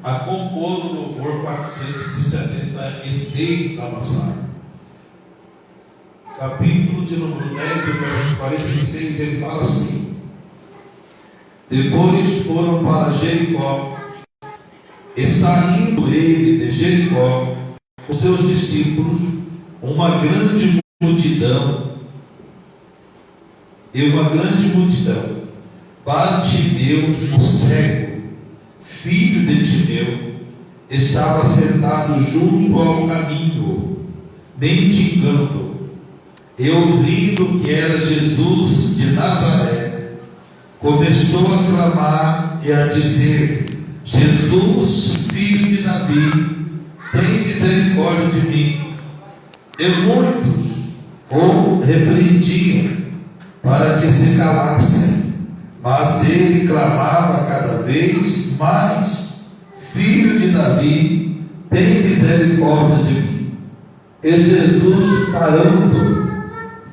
a compor o louvor 476 da Massagem. Capítulo de número 10, verso 46, ele fala assim: depois foram para Jericó, e saindo ele de Jericó, com seus discípulos, uma grande multidão, Bartimeu, o cego, filho de Timeu, estava sentado junto ao caminho, mendigando. E ouvindo que era Jesus de Nazaré, começou a clamar e a dizer: Jesus, filho de Davi, tem misericórdia de mim. E muitos o repreendiam para que se calassem, mas ele clamava cada vez mais: Filho de Davi, tem misericórdia de mim. E Jesus, parando,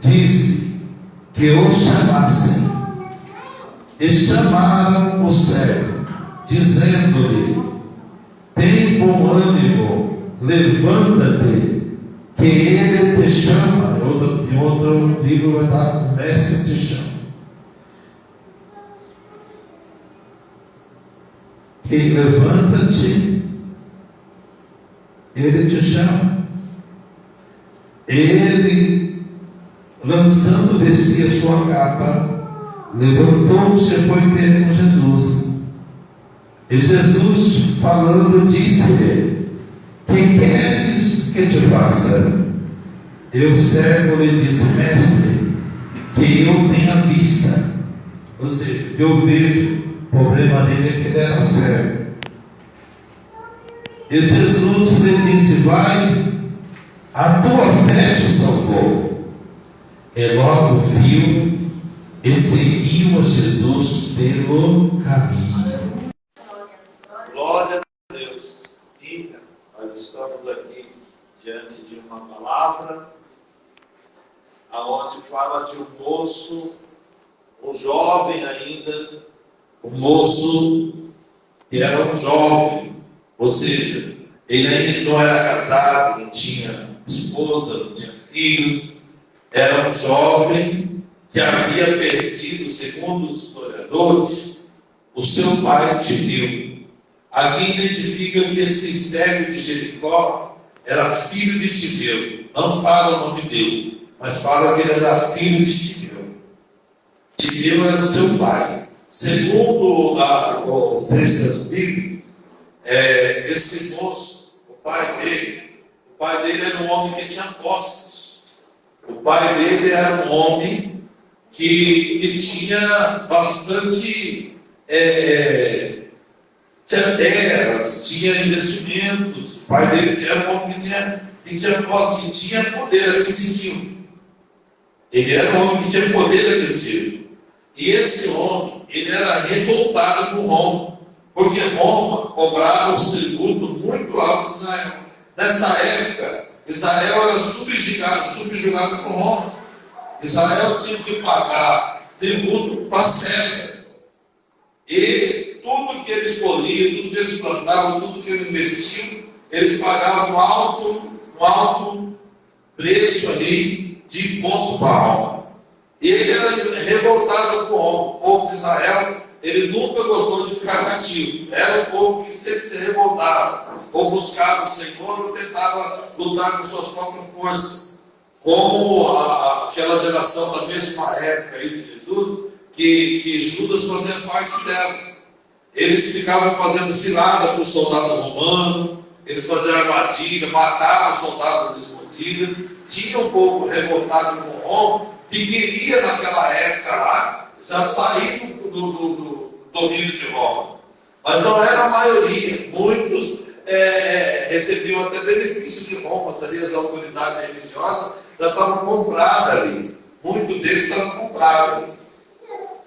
disse que o chamassem. E chamaram o cego, dizendo-lhe: tem bom ânimo, levanta-te, que ele te chama. Em outro livro vai estar: o mestre te chama. Que levanta-te, ele te chama. Ele, lançando de si a sua capa, levantou-se e foi ter com Jesus. E Jesus, falando, disse-lhe: que queres que te faça? E o cego lhe disse: mestre, que eu tenha vista. Ou seja, eu vejo. O problema dele é que ele era cego. E Jesus lhe disse: vai, a tua fé te salvou. E logo viu e seguiu a Jesus pelo caminho. Glória a Deus. E nós estamos aqui diante de uma palavra aonde fala de um moço, um jovem ainda, um moço que era um jovem, ou seja, ele ainda não era casado, não tinha esposa, não tinha filhos, era um jovem que havia perdido, segundo os historiadores, o seu pai Timeu. Aqui identifica que esse cego de Jericó era filho de Timeu. Não fala o nome dele, mas fala que ele era filho de Timeu. Timeu era o seu pai. Segundo os textos bíblicos, esse moço, o pai dele era um homem que tinha posses. O pai dele era um homem que tinha bastante, tinha terras, tinha investimentos. O pai dele era um homem que tinha posse, que tinha poder aquisitivo. Ele era um homem que tinha poder aquisitivo. E esse homem, ele era revoltado com Roma, porque Roma cobrava os tributos muito altos de Israel. Nessa época, Israel era subjugado por Roma. Israel tinha que pagar tributo para César. E tudo que eles colhiam, tudo que eles plantavam, tudo que eles investiam, eles pagavam um alto preço ali de imposto para Roma. E ele era revoltado com o povo de Israel. Ele nunca gostou de ficar cativo. Era um povo que sempre se revoltava, ou buscava o Senhor, ou tentava lutar com suas próprias forças. Como aquela geração da mesma época aí de Jesus, que Judas fazia parte dela. Eles ficavam fazendo cilada para os soldados romanos, eles faziam armadilha, matavam soldados escondidos. Tinha um povo revoltado com Roma, que queria naquela época lá já sair do domínio de Roma. Mas não era a maioria. Muitos recebiam até benefício de Roma, seria as autoridades religiosas já estavam compradas ali. Muitos deles estavam comprados ali.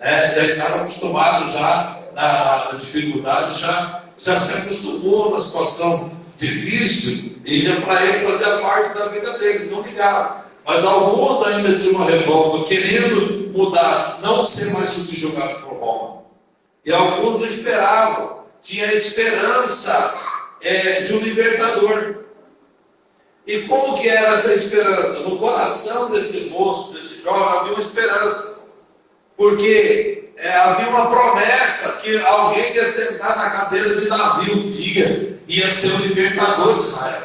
Já estavam acostumados já na dificuldade, já se acostumou na situação difícil, e para ele fazer parte da vida deles, não ligavam. Mas alguns ainda tinham uma revolta, querendo mudar, não ser mais subjugado por Roma. E alguns esperavam tinha a esperança de um libertador. E como que era essa esperança? No coração desse moço, desse jovem, havia uma esperança. Porque havia uma promessa que alguém ia sentar na cadeira de Davi um dia, ia ser o libertador de Israel.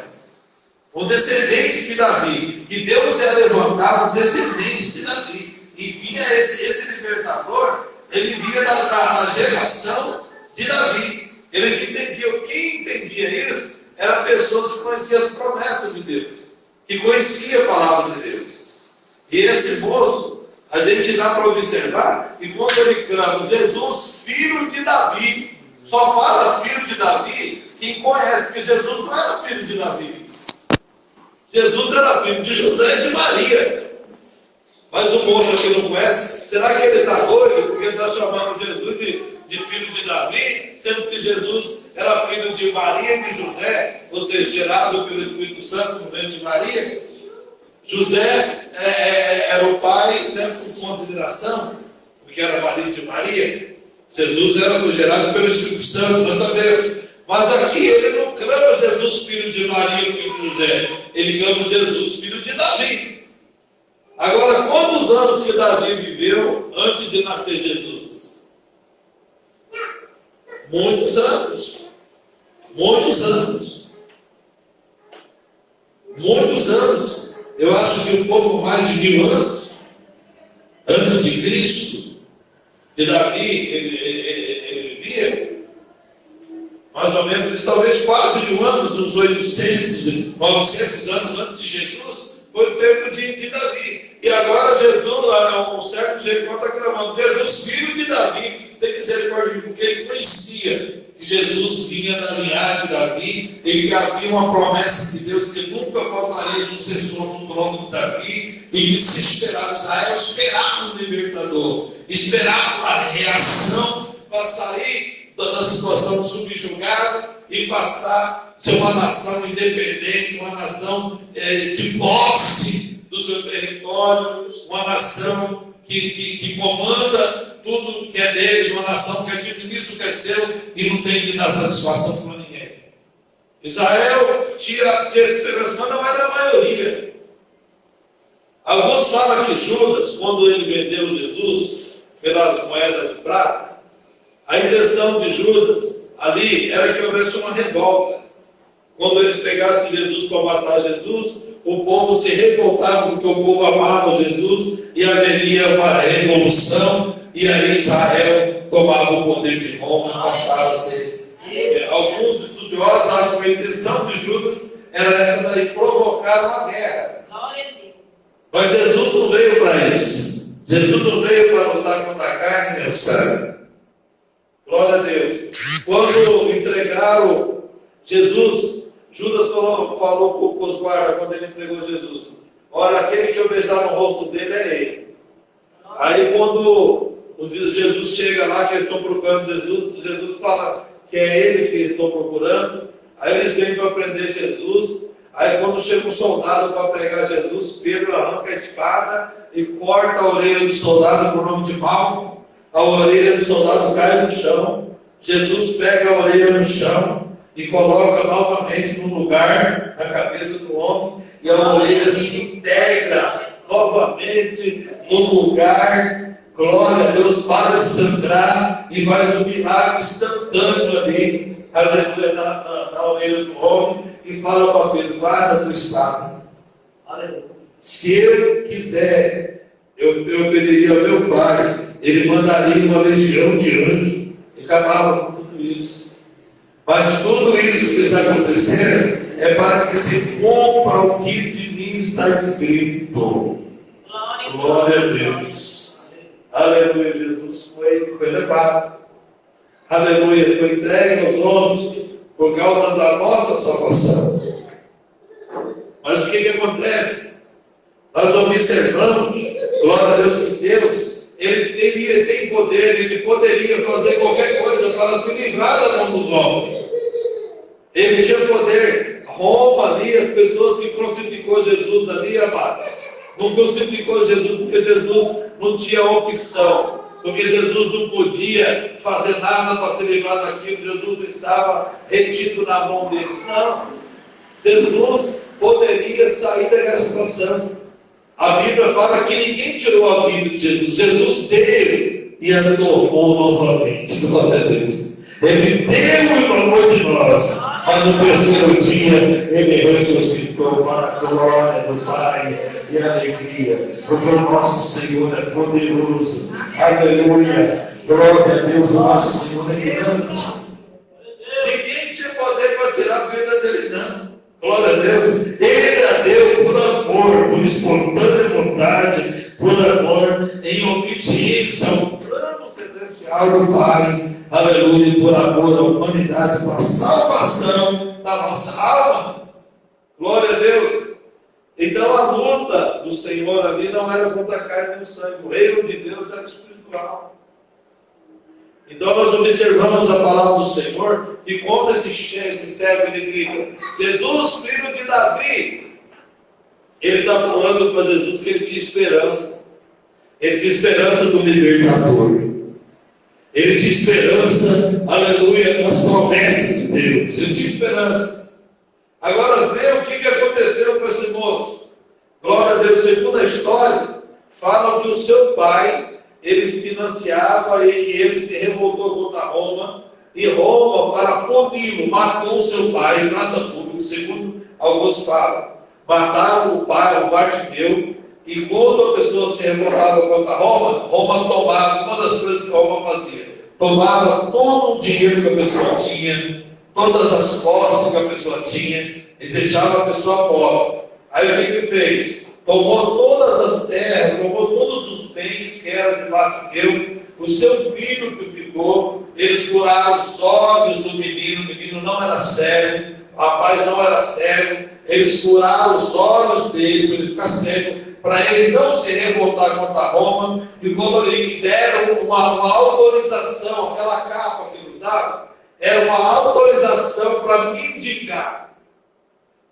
O descendente de Davi. E Deus ia levantar um descendente de Davi. E vinha esse libertador, ele vinha da geração de Davi. Eles entendiam, quem entendia isso, eram pessoas que conheciam as promessas de Deus, que conheciam a palavra de Deus. E esse moço, a gente dá para observar, que quando ele clama, Jesus, filho de Davi, só fala filho de Davi quem conhece, porque Jesus não era filho de Davi. Jesus era filho de José e de Maria. Mas o moço aqui não conhece, será que ele está doido? Porque ele está chamando Jesus de filho de Davi, sendo que Jesus era filho de Maria e de José, ou seja, gerado pelo Espírito Santo no ventre de Maria. José era o pai, né, por consideração, porque era marido de Maria. Jesus era gerado pelo Espírito Santo, nós sabemos. Mas aqui ele não clama Jesus filho de Maria e filho de José, ele clama Jesus filho de Davi. Agora, quantos anos que Davi viveu antes de nascer Jesus? Muitos anos. Muitos anos. Muitos anos. Eu acho que um pouco mais de 1000 anos antes de Cristo, que Davi ele vivia, mais ou menos, talvez quase 1000 anos, uns 800, 900 anos antes de Jesus, foi o tempo de Davi. E agora Jesus, um certo jeito, está clamando, Jesus, filho de Davi, tem misericórdia, porque ele conhecia que Jesus vinha da linhagem de Davi, ele havia uma promessa de Deus que nunca faltaria sucessor no trono de Davi, e que se esperava Israel, esperava um libertador, esperava a reação para sair da situação subjugada e passar a ser uma nação independente, uma nação de posse do seu território, uma nação que comanda tudo que é deles, uma nação que administra o que é seu e não tem que dar satisfação para ninguém. Israel tinha esperança, mas não era a maioria. Alguns falam que Judas, quando ele vendeu Jesus pelas moedas de prata, a intenção de Judas ali era que houvesse uma revolta. Quando eles pegassem Jesus para matar Jesus, o povo se revoltava porque o povo amava Jesus e haveria uma revolução, e aí Israel tomava o poder de Roma e passava a ser. Alguns estudiosos acham que a intenção de Judas era essa daí, provocar uma guerra. Mas Jesus não veio para isso. Jesus não veio para lutar contra a carne e o sangue. Glória a Deus. Quando entregaram Jesus, Judas falou para os guardas, quando ele entregou Jesus: olha, aquele que eu beijar no rosto dele é ele. Aí quando Jesus chega lá, que eles estão procurando Jesus fala que é ele que eles estão procurando. Aí eles vêm para prender Jesus. Aí quando chega um soldado para pregar Jesus, Pedro arranca a espada e corta a orelha do soldado por nome de Malco. A orelha do soldado cai no chão. Jesus pega a orelha no chão e coloca novamente no lugar, na cabeça do homem, e a orelha se integra novamente no lugar. Glória a Deus, para de sangrar e faz um milagre instantâneo ali, aleluia, na orelha do homem, e fala para Pedro: guarda a tua espada. Aleluia. Se eu quiser, eu pediria ao meu pai, ele mandaria uma legião de anjos e acabava com tudo isso. Mas tudo isso que está acontecendo é para que se cumpra o que de mim está escrito. Glória a Deus. Aleluia, Jesus foi levado. Aleluia, foi entregue aos homens por causa da nossa salvação. Mas o que acontece? Nós observamos, glória a Deus, que Deus, ele tem poder, ele poderia fazer qualquer coisa para se livrar da mão dos homens. Ele tinha poder. Roma ali, as pessoas que crucificou Jesus ali, amado, não crucificou Jesus porque Jesus não tinha opção. porque Jesus não podia fazer nada para se livrar daquilo, Jesus estava retido na mão deles. Não, Jesus poderia sair daquela situação. A Bíblia fala que ninguém tirou a vida de Jesus, Jesus deu e a tomou novamente. Glória a Deus. Ele deu em amor de nós, mas no terceiro dia ele ressuscitou para a glória do Pai e a alegria, porque o nosso Senhor é poderoso. Aleluia. Glória a Deus, o nosso Senhor é grande. Ninguém tinha poder para tirar a vida dele, não. Glória a Deus. Ele a deu por amor, por espontânea vontade, por amor, em obediência ao plano celestial do Pai. Aleluia, por amor à humanidade, para a salvação da nossa alma. Glória a Deus. Então a luta do Senhor ali não era contra a carne e o sangue. O reino de Deus era espiritual. Então nós observamos a palavra do Senhor e quando esse servo ele grita, Jesus, filho de Davi, ele está falando para Jesus que ele tinha esperança. Ele tinha esperança do libertador. Ele tinha esperança, aleluia, nas promessas de Deus. Ele tinha esperança. Agora vê o que aconteceu com esse moço. Glória a Deus, segundo a história, fala que o seu pai, ele financiava e ele se revoltou contra Roma, e Roma, para puni-lo, matou o seu pai em praça pública, segundo alguns falam. Mataram o pai, o Bartimeu, e quando a pessoa se revoltava contra Roma, Roma tomava, uma das coisas que Roma fazia, tomava todo o dinheiro que a pessoa tinha, todas as posses que a pessoa tinha, e deixava a pessoa pobre. Aí o que fez? Tomou todas as terras, tomou todos os bens que eram de Bartimeu, o seu filho que ficou, eles furaram os olhos do menino, o menino não era cego, o rapaz não era cego, eles furaram os olhos dele para ele ficar cego, para ele não se revoltar contra Roma, e como lhe deram uma autorização, aquela capa que ele usava, era uma autorização para mendigar.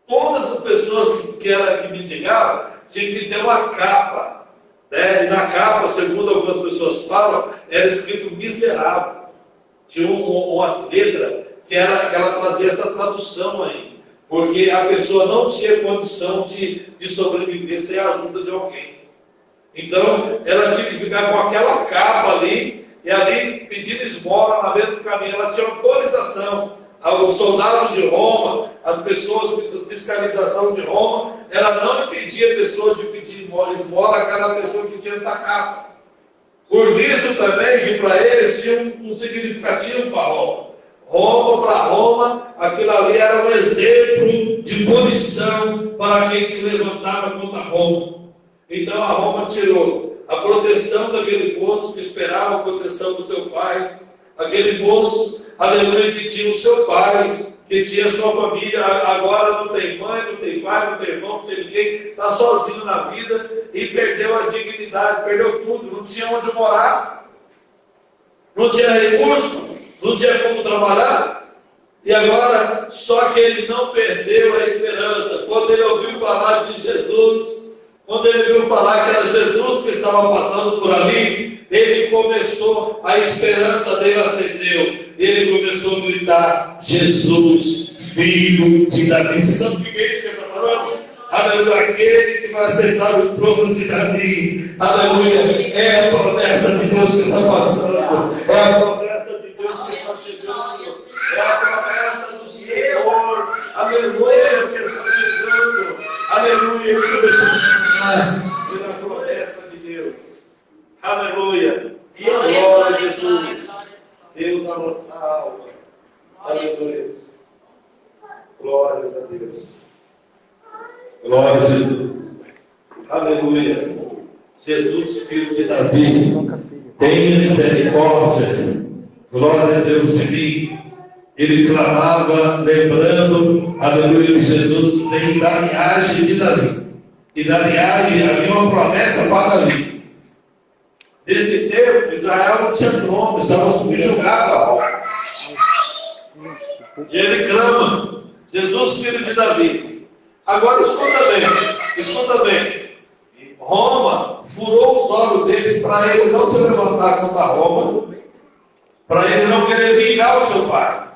Todas as pessoas que mendigavam tinham que ter uma capa, né? E na capa, segundo algumas pessoas falam, era escrito miserável. Tinha umas letras que ela trazia essa tradução aí, porque a pessoa não tinha condição de sobreviver sem a ajuda de alguém. Então, ela tinha que ficar com aquela capa ali, e ali pedindo esmola na beira do caminho. Ela tinha autorização. Os soldados de Roma, as pessoas de fiscalização de Roma, ela não impedia a pessoa de pedir esmola a cada pessoa que tinha essa capa. Por isso também que para eles tinha um significativo para Roma. Para Roma, aquilo ali era um exemplo de punição para quem se levantava contra Roma. Então a Roma tirou a proteção daquele moço que esperava a proteção do seu pai, aquele moço, aleluia, que tinha o seu pai, que tinha a sua família, agora não tem mãe, não tem pai, não tem irmão, não tem ninguém, está sozinho na vida e perdeu a dignidade, perdeu tudo, não tinha onde morar, não tinha recurso, não tinha como trabalhar, e agora, só que ele não perdeu a esperança. Quando ele ouviu falar de Jesus, quando ele ouviu falar que era Jesus que estava passando por ali, ele começou, a esperança dele acendeu, ele começou a gritar, Jesus, filho de Davi. Vocês sabem o que é isso que ele está falando? Aleluia, aquele que vai aceitar o trono de Davi. Aleluia, é a promessa de Deus que está passando, é a promessa de Deus que está chegando, é a promessa do Senhor, aleluia, que está chegando, aleluia, ele começou a falar pela promessa de Deus, aleluia, glória a Jesus, Deus a nossa alma, aleluia, glórias a Deus, glória a Jesus, aleluia, Jesus, filho de Davi, tenha misericórdia, glória a Deus de mim. Ele clamava, lembrando, aleluia, que Jesus vem da linhagem de Davi. E da linhagem havia uma promessa para Davi. Nesse tempo, Israel não tinha nome, estava subjugado a Roma. E ele clama, Jesus, filho de Davi. Agora escuta bem. Roma furou os olhos deles para ele não se levantar contra Roma, para ele não querer vingar o seu pai.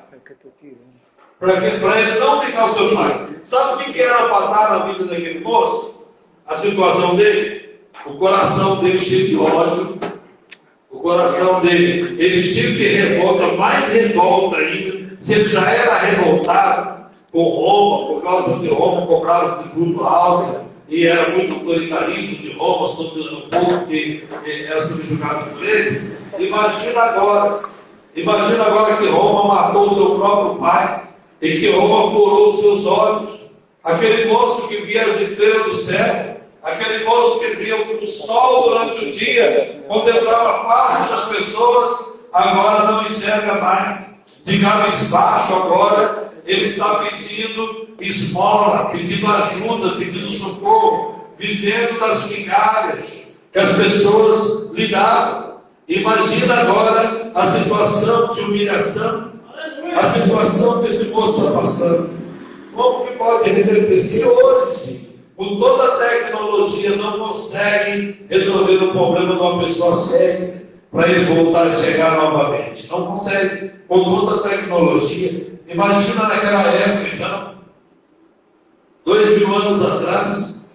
Para ele não vingar o seu pai. Sabe o que era fatal na vida daquele moço? A situação dele? O coração dele cheio de ódio. O coração dele, ele tinha que revolta, mais revolta ainda. Se ele já era revoltado com Roma, por causa de Roma, cobrava-se de tributo alto, e era muito autoritarismo de Roma sobre o povo que era subjugado por eles. Imagina agora que Roma matou o seu próprio pai, e que Roma furou os seus olhos. Aquele moço que via as estrelas do céu, aquele moço que via o sol durante o dia, contemplava a face das pessoas, agora não enxerga mais, de cabeça baixo agora, ele está pedindo esmola, pedindo ajuda, pedindo socorro, vivendo das migalhas que as pessoas lhe davam. Imagina agora a situação de humilhação, a situação que esse moço está passando. Como que pode reverter se hoje, com toda a tecnologia, não consegue resolver o problema de uma pessoa cega para ele voltar a chegar novamente? Não consegue, com toda a tecnologia. Imagina naquela época, então, 2000 anos atrás,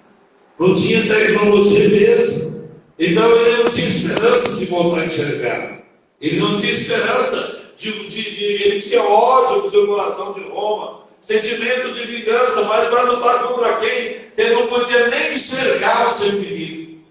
não tinha tecnologia mesmo. Então ele não tinha esperança de voltar a enxergar. Ele não tinha esperança ele tinha ódio no seu coração de Roma, sentimento de vingança, mas para lutar contra quem? Ele não podia nem enxergar o seu inimigo.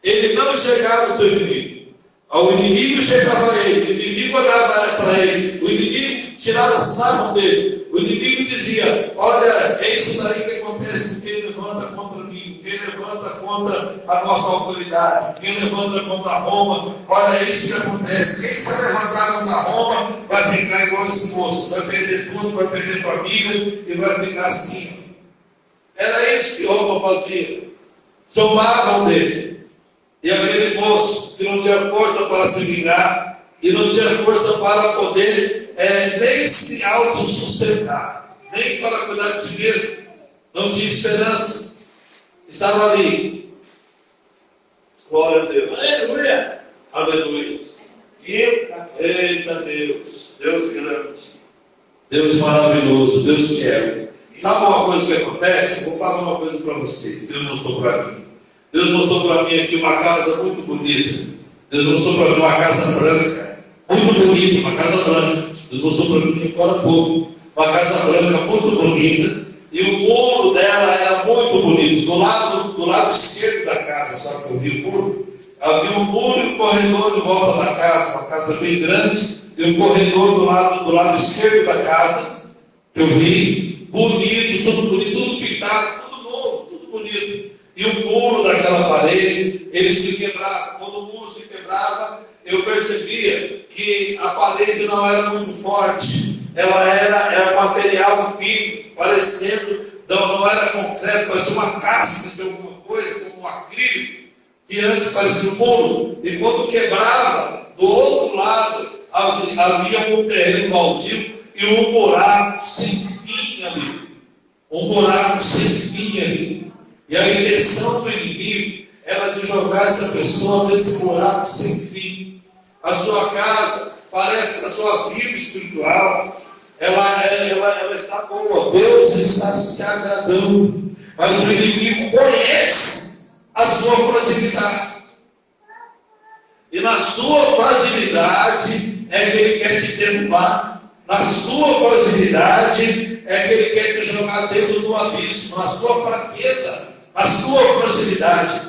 Ele não enxergava o seu inimigo. O inimigo chegava a ele, o inimigo olhava para ele, o inimigo tirava sarro dele. O inimigo dizia: olha, é isso daí que acontece com quem levanta contra mim, quem levanta contra a nossa autoridade, quem levanta contra Roma. Olha, é isso que acontece. Quem se levantar contra Roma vai ficar igual esse moço, vai perder tudo, vai perder família e vai ficar assim. Era isso que Roma fazia. Zombavam dele. E aquele moço que não tinha força para se vingar e não tinha força para poder nem se autossustentar, nem para cuidar de si mesmo, não tinha esperança, estava ali. Glória a Deus. Aleluia. Aleluia. Eita Deus, Deus grande, Deus maravilhoso, Deus fiel. Sabe uma coisa que acontece? Vou falar uma coisa para você. Deus mostrou para mim. Deus mostrou para mim aqui uma casa muito bonita. Deus mostrou para mim uma casa branca, muito bonita, uma casa branca. Deus mostrou para mim agora há pouco, uma casa branca muito bonita, e o muro dela era muito bonito. Do lado esquerdo da casa, sabe que eu vi o muro? Havia um muro e um corredor em volta da casa, uma casa bem grande, e um corredor do lado esquerdo da casa, que eu vi, bonito, tudo pintado, tudo novo, tudo bonito. E o muro daquela parede, ele se quebrava. Quando o muro se quebrava, eu percebia que a parede não era muito forte, ela era material fino, parecendo, não era concreto, parecia uma casca de alguma coisa, como um acrílico, que antes parecia um muro. E quando quebrava, do outro lado havia um terreno baldio e um buraco sem fim ali. Um buraco sem fim ali. E a intenção do inimigo era de jogar essa pessoa nesse buraco sem fim. A sua casa parece que a sua vida espiritual ela está boa, Deus está se agradando, mas o inimigo conhece a sua fragilidade, e na sua fragilidade é que ele quer te derrubar, na sua fragilidade é que ele quer te jogar dentro do abismo, na sua fraqueza, na sua fragilidade.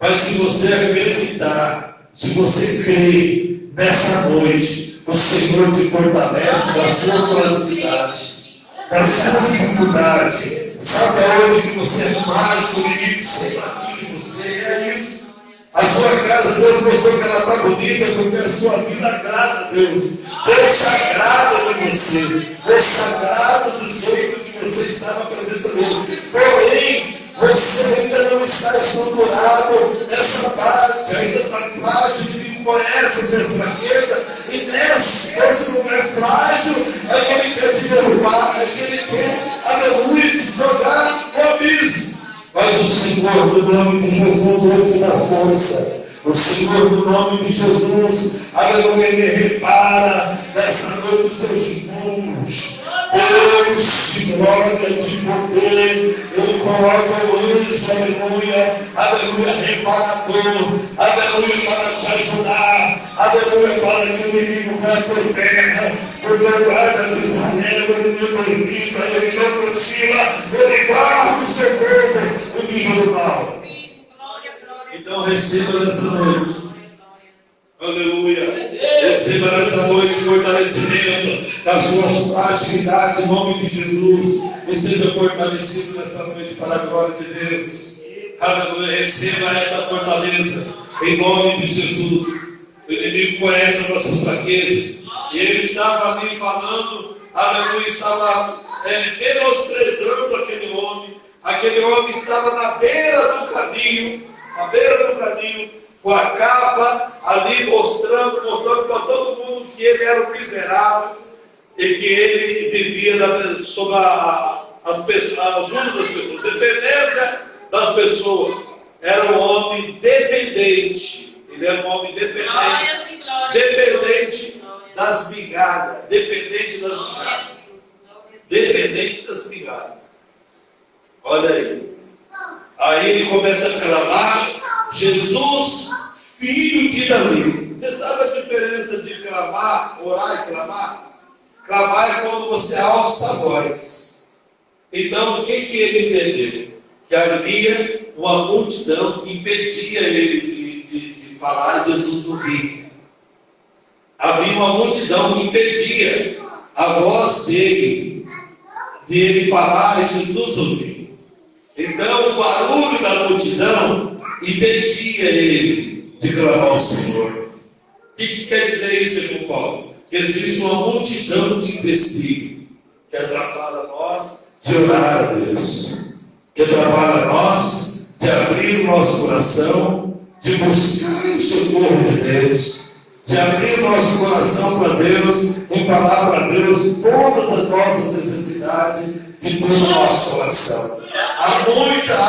Mas se você acreditar, se você crer, nessa noite, o Senhor te fortalece da sua fragilidade, da sua dificuldade. Sabe aonde que você é mais, o inimigo sempre atinge você? É isso. A sua casa, Deus mostrou que ela está bonita, porque a sua vida agrada a Deus. Deus se agrada de você. Deus se agrada do jeito que você está na presença dele. Porém, você ainda não está estruturado nessa parte, ainda está frágil, o inimigo conhece essa fraqueza, e nesse lugar frágil é que ele quer te derrubar, é que ele quer, aleluia, te jogar no abismo. Mas o Senhor do nome de Jesus hoje dá força. O Senhor do nome de Jesus, aleluia, Ele repara nessa noite os seus irmãos. Deus de glória, de poder, Ele coloca o anjo, aleluia, reparador, aleluia, para te ajudar, aleluia, para que o inimigo caia por terra, porque o guarda de Israel, Ele não permita, Ele não aproxima, Ele guarda o seu povo do inimigo do mal. Então receba nessa noite, aleluia, receba nessa noite fortalecimento das suas atividades em nome de Jesus, e seja fortalecido nessa noite para a glória de Deus, aleluia, receba essa fortaleza em nome de Jesus. O inimigo conhece as nossas fraquezas, e ele estava ali falando, aleluia, estava menosprezando aquele homem estava na beira do caminho, com a capa ali mostrando para todo mundo que ele era um miserável e que ele vivia sob as ajuda das pessoas, dependência das pessoas. Era um homem dependente, ele era um homem dependente das migalhas, dependente das migalhas. Olha aí. Aí ele começa a clamar: Jesus, filho de Davi. Você sabe a diferença de clamar, orar e clamar? Clamar é quando você alça a voz. Então, o que ele entendeu? Que havia uma multidão que impedia ele de falar Jesus ouvir. Havia uma multidão que impedia a voz dele, de ele falar e Jesus ouvir. Então o barulho da multidão impedia ele de clamar ao Senhor. O que quer dizer isso, irmão Paulo? Que existe uma multidão de empecilhos que atrapalha nós de orar a Deus, que atrapalha nós de abrir o nosso coração, de buscar o socorro de Deus, de abrir o nosso coração para Deus, e falar para Deus todas as nossas necessidades de todo o nosso coração. Há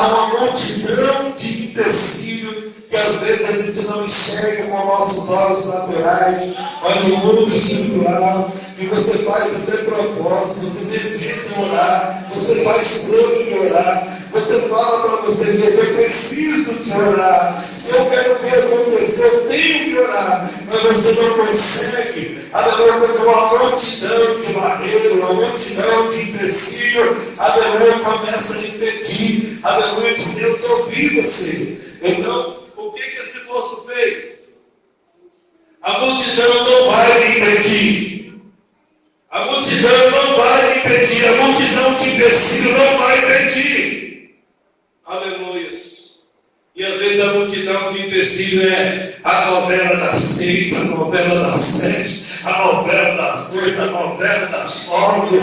uma multidão de empecilhos que às vezes a gente não enxerga com nossos olhos naturais, mas no mundo espiritual, que você faz até propósito, você deseja orar, você faz plano de orar, você fala para você mesmo: eu preciso de orar, se eu quero ver acontecer, eu tenho que orar, mas você não consegue, aleluia, porque uma multidão de barreiras, uma multidão de empecilhos, aleluia, começa a impedir, aleluia, de Deus ouvir você. Então, o que esse moço fez? A multidão não vai me impedir. A multidão não vai me impedir. A multidão de empecilhos não vai impedir. Aleluia. E às vezes a multidão de empecilhos é a novela das 6, a novela das 7, a novela das 8, a novela das 9,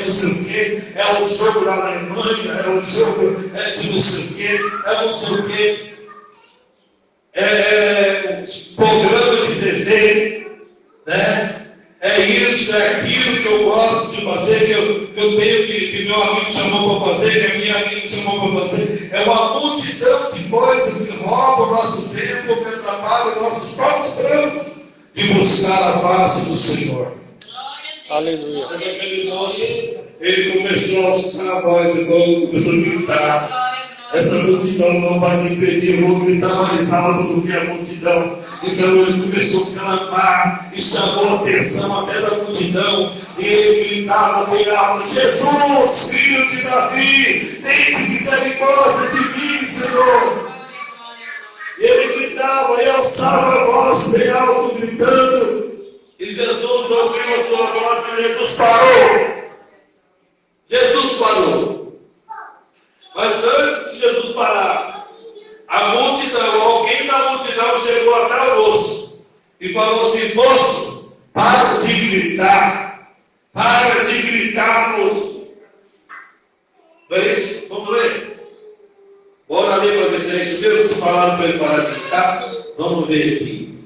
não sei o quê, é o jogo da Alemanha, é o jogo de não sei o quê, é não sei o quê, programa de TV, né? É isso, é aquilo que eu gosto de fazer, que eu tenho que meu amigo chamou para fazer, que a minha amiga chamou para fazer. É uma multidão de coisas que roubam o nosso tempo, que atrapalham nossos próprios planos de buscar a face do Senhor. Aleluia. Mas aquele moço, ele começou a alçar a voz de novo, começou a gritar: essa multidão não vai me impedir, eu vou gritar mais alto do que a multidão. Então ele começou a clamar e chamou a atenção até da multidão, e ele gritava bem alto: Jesus, filho de Davi, tem misericórdia de mim, Senhor. E ele gritava e alçava a voz bem alto, gritando, e Jesus ouviu a sua voz e Jesus parou. Jesus parou. Mas antes de Jesus parar, a multidão, alguém da multidão chegou até o moço e falou assim: moço, para de gritar, moço. Não é isso? Vamos ler. Bora ler para ver se é isso mesmo. Se falaram para ele parar de gritar, vamos ver aqui.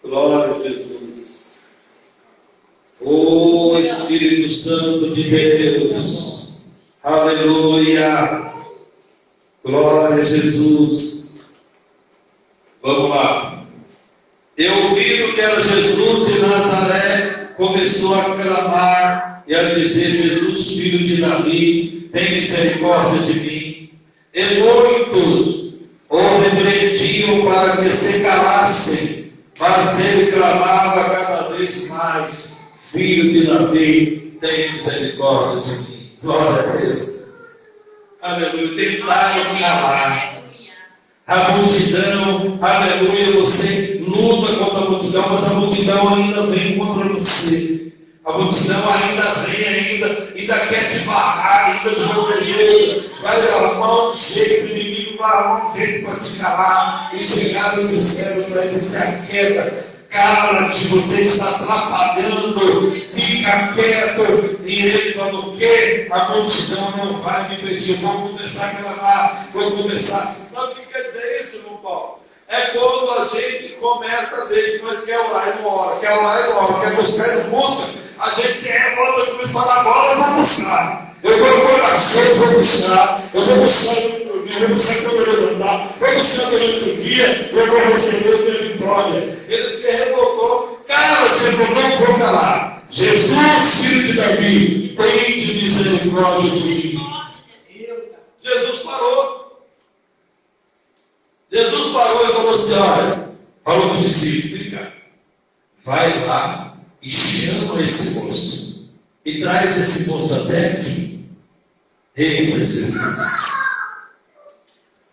Glória a Jesus. Ô Espírito Santo de Deus, aleluia. Glória a Jesus. Vamos lá. E ouvindo que era Jesus de Nazaré, começou a clamar e a dizer: Jesus, filho de Davi, tem misericórdia de mim. E muitos o repreendiam para que se calassem, mas ele clamava cada vez mais: Filho de Davi, tem misericórdia de mim. Glória a Deus. Aleluia. Tentaram calar. A multidão, aleluia, você luta contra a multidão, mas a multidão ainda vem contra você. A multidão ainda vem, ainda quer te barrar, ainda te proteger. Vai arrumar um jeito, o inimigo vai arrumar um jeito para te calar. E chegar no céu para ele se aquieta. Cala-te, você está atrapalhando, fica quieto. E ele falou: o quê? A multidão não vai me impedir. Vou começar a clamar, vou começar. Sabe o que quer dizer isso, irmão Paulo? É quando a gente começa a ver que nós quer orar e não ora, quer orar e não ora, quer buscar e não busca. A gente se revolta e começa a falar: agora eu vou buscar. Eu vou coração, eu vou buscar. Eu vou buscar. Eu vou buscar quando eu levantar, vou buscar durante o dia, eu vou receber a minha vitória. Ele se revoltou. Cala-te, eu não vou calar. Jesus, filho de Davi, tem de misericórdia de mim. Jesus parou. Jesus parou e falou assim: olha, falou para os discípulos: vai lá e chama esse moço e traz esse moço até aqui. Ei, mas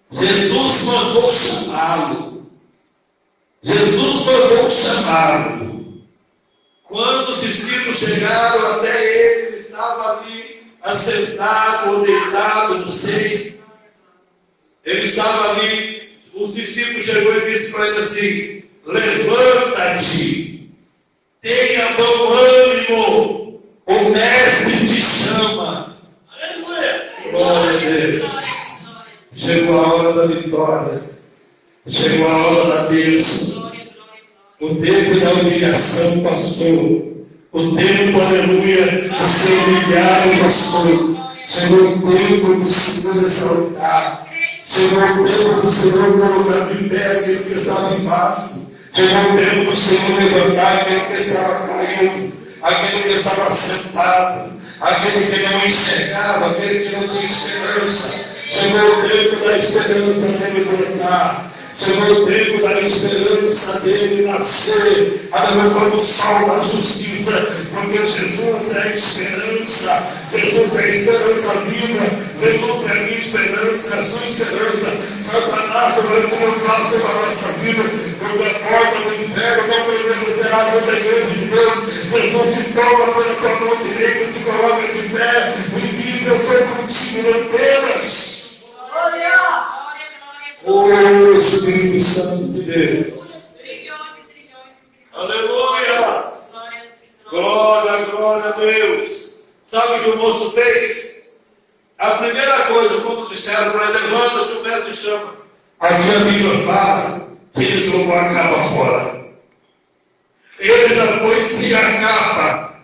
Jesus mandou chamá-lo. Jesus mandou chamá-lo. Quando os discípulos chegaram até ele, ele estava ali assentado ou deitado, não sei. Ele estava ali. Os discípulos chegou e disse para ele assim: levanta-te, tenha bom ânimo, o mestre te chama. Glória a Deus. Chegou a hora da vitória. Chegou a hora da bênção. O tempo da humilhação passou. O tempo, aleluia, de ser humilhado passou. Chegou o tempo do Senhor exaltar. Chegou o tempo do Senhor colocar de pé aquele que estava embaixo. Chegou o tempo do Senhor levantar aquele que estava caído, aquele que estava sentado, aquele que não enxergava, aquele que não tinha esperança. Chegou o tempo da esperança dele brotar. Chegou o tempo da esperança dele nascer. Quando o sol da justiça. Porque Jesus é a esperança. Jesus é a esperança viva. Jesus é a minha esperança, a sua esperança. Satanás não faz sobre a nossa vida. Porque a porta do inferno não prevalecerá contra a igreja de Deus. Jesus te toma pela tua mão direita, te coloca de pé e diz: eu sou contigo, não temas. O Espírito Santo de Deus. Aleluia. Glória, glória a Deus. Sabe o que o moço fez? A primeira coisa, quando disseram para ele: levanta-te, o mestre te chama. Aqui a Bíblia fala que ele jogou a capa fora. Ele não foi sem a capa.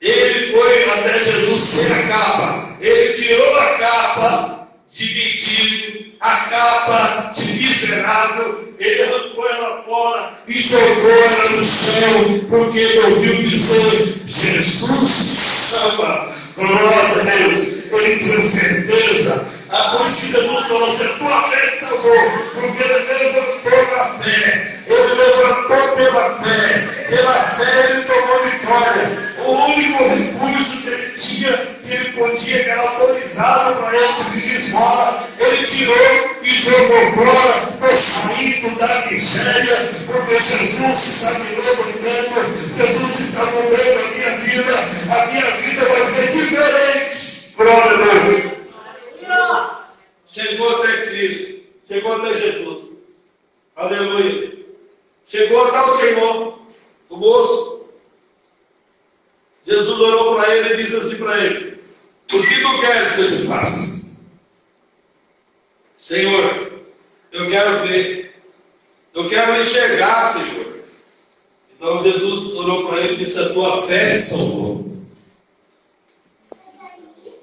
Ele foi até Jesus sem a capa. Ele tirou a capa de mendigo, a capa de miserável. Ele arrancou ela fora e jogou ela no chão, porque ele ouviu dizer: Jesus te chama. Glória a Deus. Ele tinha certeza. A coisa que Jesus falou: se a tua fé salvou, porque ele levantou pela fé. Ele levantou pela fé. Pela fé ele tomou vitória. O único recurso que ele tinha, que ele podia, que era autorizado para ele pedir esmola, ele tirou e jogou fora, por saído da miséria, porque Jesus está me levantando, Jesus está mudando a minha vida vai ser diferente. Glória a Deus. Chegou até Cristo, chegou até Jesus. Aleluia. Chegou até o Senhor, o moço. Jesus olhou para ele e disse assim para ele: o que tu queres que eu te faça? Senhor, eu quero ver, eu quero enxergar, Senhor. Então Jesus olhou para ele e disse: a tua fé te salvou.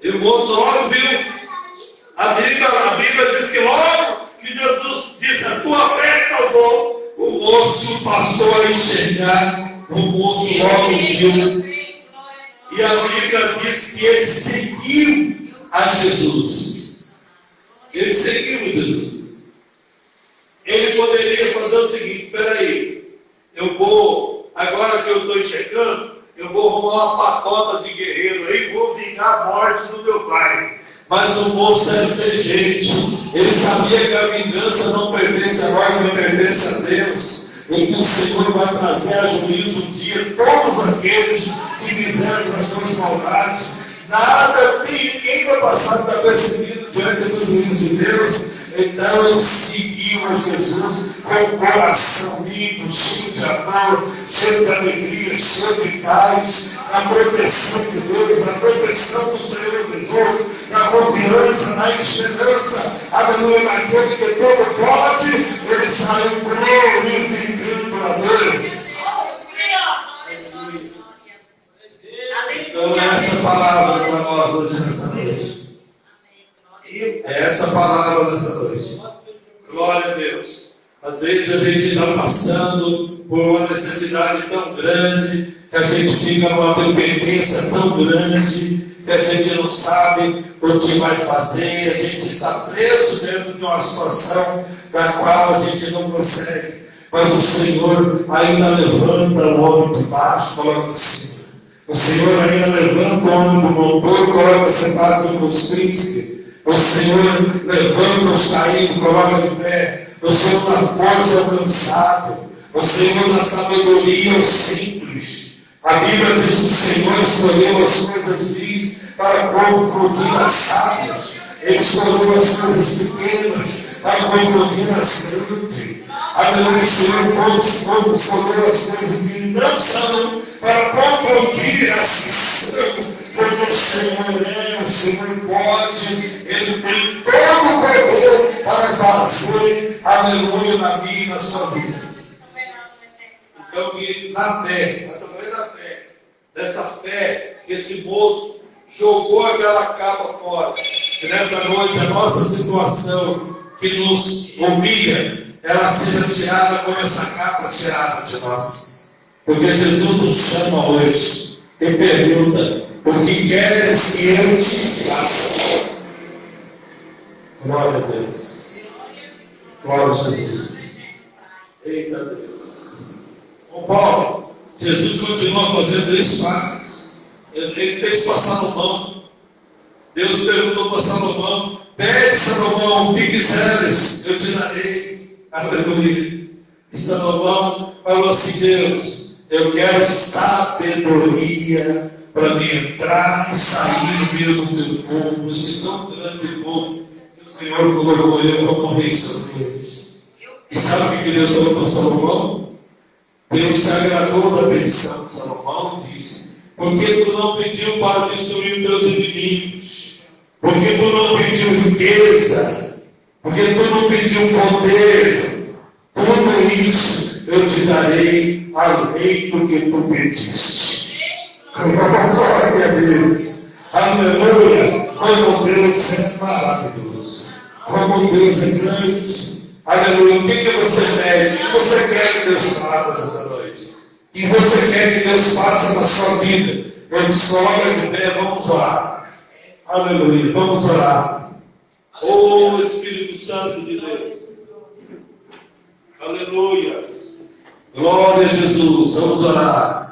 E o moço logo viu A Bíblia diz que logo que Jesus disse, a tua fé salvou, o moço passou a enxergar, o moço logo viu. E a Bíblia diz que ele seguiu a Jesus. Ele seguiu Jesus. Ele poderia fazer o seguinte: peraí, agora que eu estou enxergando, eu vou arrumar uma patota de guerreiro aí, vou vingar a morte do meu pai. Mas o moço era inteligente. Ele sabia que a vingança não pertence a nós, não pertence a Deus. E que o Senhor vai trazer a juízo um dia todos aqueles que fizeram as suas maldades. Ninguém vai passar desapercebido diante do juízo de Deus. Então ele seguiu a Jesus com o coração limpo, cheio de amor, cheio de alegria, cheio de paz, na proteção de Deus, na proteção do Senhor Jesus, na confiança, na esperança, aleluia, naquele que todo pode, ele saiu glorificando a Deus. Então é essa palavra para nós hoje nessa noite. É essa palavra nessa noite. Glória a Deus. Às vezes a gente está passando por uma necessidade tão grande, que a gente fica numa dependência tão grande, que a gente não sabe o que vai fazer, a gente está preso dentro de uma situação da qual a gente não consegue. Mas o Senhor ainda levanta o homem de baixo, coloca em cima. O Senhor ainda levanta o homem do motor, coloca sentado nos príncipes. O Senhor levanta os caídos, coloca de pé. O Senhor dá força ao cansado. O Senhor dá sabedoria aos simples. A Bíblia diz que o Senhor escolheu as coisas vis para confundir as sábias. Ele escolheu as coisas pequenas para confundir as grandes. Aleluia, o Senhor escolheu as coisas que não são para confundir as que são. Porque o Senhor pode, Ele tem todo o poder para fazer, aleluia, na minha e na sua vida. Então, que na fé, através da fé, dessa fé, esse moço jogou aquela capa fora. Que nessa noite a nossa situação que nos humilha, ela seja tirada como essa capa tirada de nós. Porque Jesus nos chama hoje e pergunta: o que queres que eu te faça? Glória a Deus. Glória a Jesus. Eita Deus. Com Paulo, Jesus continua fazendo isso mais. Ele fez para Salomão. Deus perguntou para Salomão: pede, Salomão, o que quiseres, eu te darei. Aleluia. E Salomão falou assim: Deus, eu quero sabedoria para me entrar e sair no meio do teu povo, esse tão grande povo que o Senhor colocou eu como rei sobre eles. E sabe o que Deus falou para Salomão? Deus se agradou da petição de Salomão e disse: porque tu não pediu para destruir os teus inimigos, porque tu não pediu riqueza, porque tu não pediu poder, tudo isso eu te darei além do que tu pediste. Glória a Deus. Aleluia. Como Deus é maravilhoso. Como Deus é grande. Aleluia. O que você pede? O que você quer que Deus faça nessa noite? O que você quer que Deus faça na sua vida? Vamos colocar de pé, vamos orar. Aleluia. Vamos orar. Oh Espírito Santo de Deus. Aleluia. Glória a Jesus. Vamos orar.